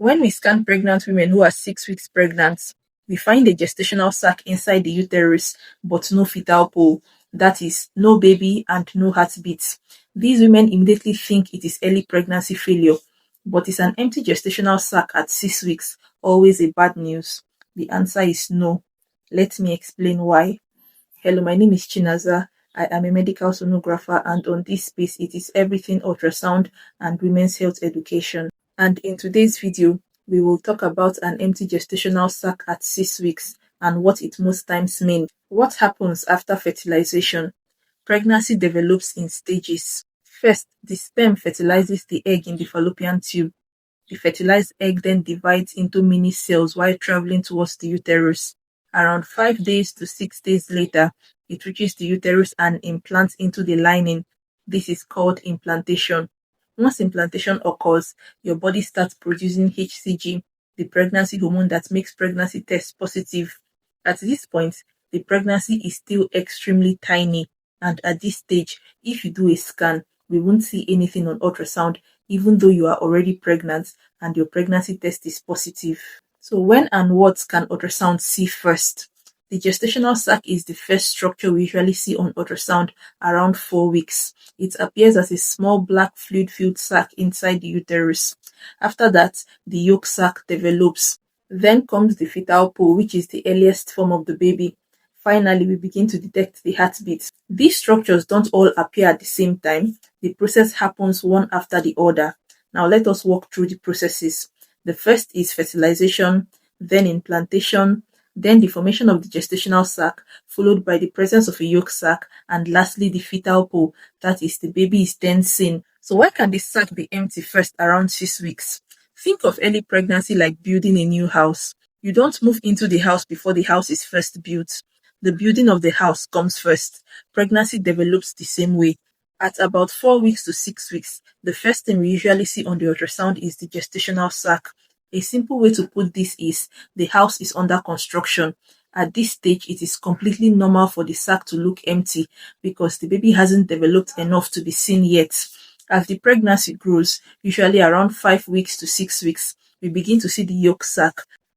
When we scan pregnant women who are 6 weeks pregnant, we find a gestational sac inside the uterus, but no fetal pole. That is, no baby and no heartbeat. These women immediately think it is early pregnancy failure, but it's an empty gestational sac at 6 weeks. Always a bad news. The answer is no. Let me explain why. Hello, my name is Chinaza. I am a medical sonographer, and on this space, it is everything ultrasound and women's health education. And in today's video, we will talk about an empty gestational sac at 6 weeks and what it most times means. What happens after fertilization? Pregnancy develops in stages. First, the sperm fertilizes the egg in the fallopian tube. The fertilized egg then divides into mini cells while traveling towards the uterus. Around 5 days to 6 days later, it reaches the uterus and implants into the lining. This is called implantation. Once implantation occurs, your body starts producing HCG, the pregnancy hormone that makes pregnancy tests positive. At this point, the pregnancy is still extremely tiny, and at this stage, if you do a scan, we won't see anything on ultrasound, even though you are already pregnant and your pregnancy test is positive. So when and what can ultrasound see first? The gestational sac is the first structure we usually see on ultrasound around 4 weeks. It appears as a small black fluid-filled sac inside the uterus. After that, the yolk sac develops. Then comes the fetal pole, which is the earliest form of the baby. Finally, we begin to detect the heartbeat. These structures don't all appear at the same time. The process happens one after the other. Now let us walk through the processes. The first is fertilization, then implantation, then the formation of the gestational sac, followed by the presence of a yolk sac, and lastly the fetal pole, that is, the baby is then seen. So why can the sac be empty first around 6 weeks? Think of early pregnancy like building a new house. You don't move into the house before the house is first built. The building of the house comes first. Pregnancy develops the same way. At about 4 weeks to 6 weeks, the first thing we usually see on the ultrasound is the gestational sac. A simple way to put this is, the house is under construction. At this stage, it is completely normal for the sac to look empty because the baby hasn't developed enough to be seen yet. As the pregnancy grows, usually around 5 weeks to 6 weeks, we begin to see the yolk sac.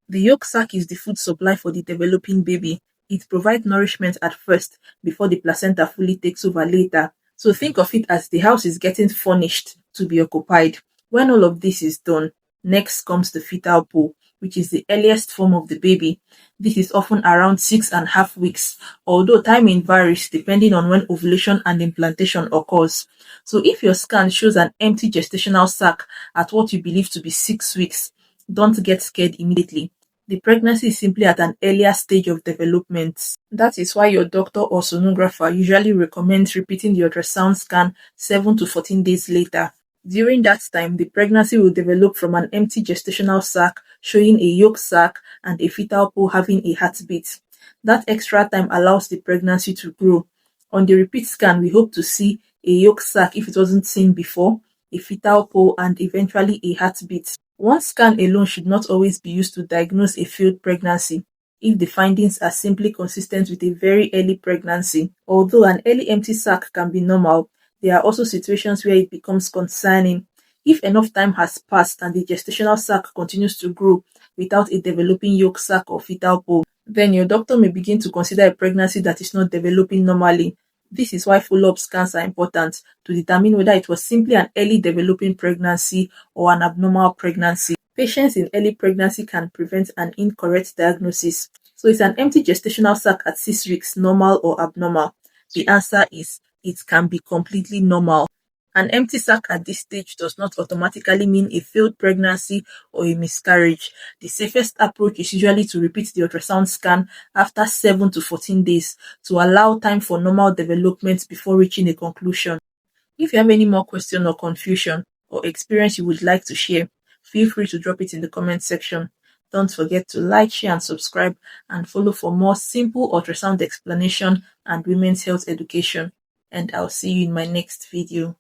The yolk sac is the food supply for the developing baby. It provides nourishment at first before the placenta fully takes over later. So think of it as the house is getting furnished to be occupied. When all of this is done, next comes the fetal pole, which is the earliest form of the baby. This is often around 6.5 weeks, although timing varies depending on when ovulation and implantation occurs. So if your scan shows an empty gestational sac at what you believe to be 6 weeks, don't get scared immediately. The pregnancy is simply at an earlier stage of development. That is why your doctor or sonographer usually recommends repeating the ultrasound scan 7 to 14 days later. During that time, the pregnancy will develop from an empty gestational sac showing a yolk sac and a fetal pole having a heartbeat. That extra time allows the pregnancy to grow. On the repeat scan, we hope to see a yolk sac if it wasn't seen before, a fetal pole, and eventually a heartbeat. One scan alone should not always be used to diagnose a failed pregnancy if the findings are simply consistent with a very early pregnancy. Although an early empty sac can be normal, there are also situations where it becomes concerning. If enough time has passed and the gestational sac continues to grow without a developing yolk sac or fetal pole, then your doctor may begin to consider a pregnancy that is not developing normally. This is why follow-up scans are important to determine whether it was simply an early developing pregnancy or an abnormal pregnancy. Patients in early pregnancy can prevent an incorrect diagnosis. So is an empty gestational sac at 6 weeks normal or abnormal? The answer is, it can be completely normal. An empty sac at this stage does not automatically mean a failed pregnancy or a miscarriage. The safest approach is usually to repeat the ultrasound scan after 7 to 14 days to allow time for normal development before reaching a conclusion. If you have any more question or confusion or experience you would like to share, feel free to drop it in the comment section. Don't forget to like, share and subscribe, and follow for more simple ultrasound explanation and women's health education. And I'll see you in my next video.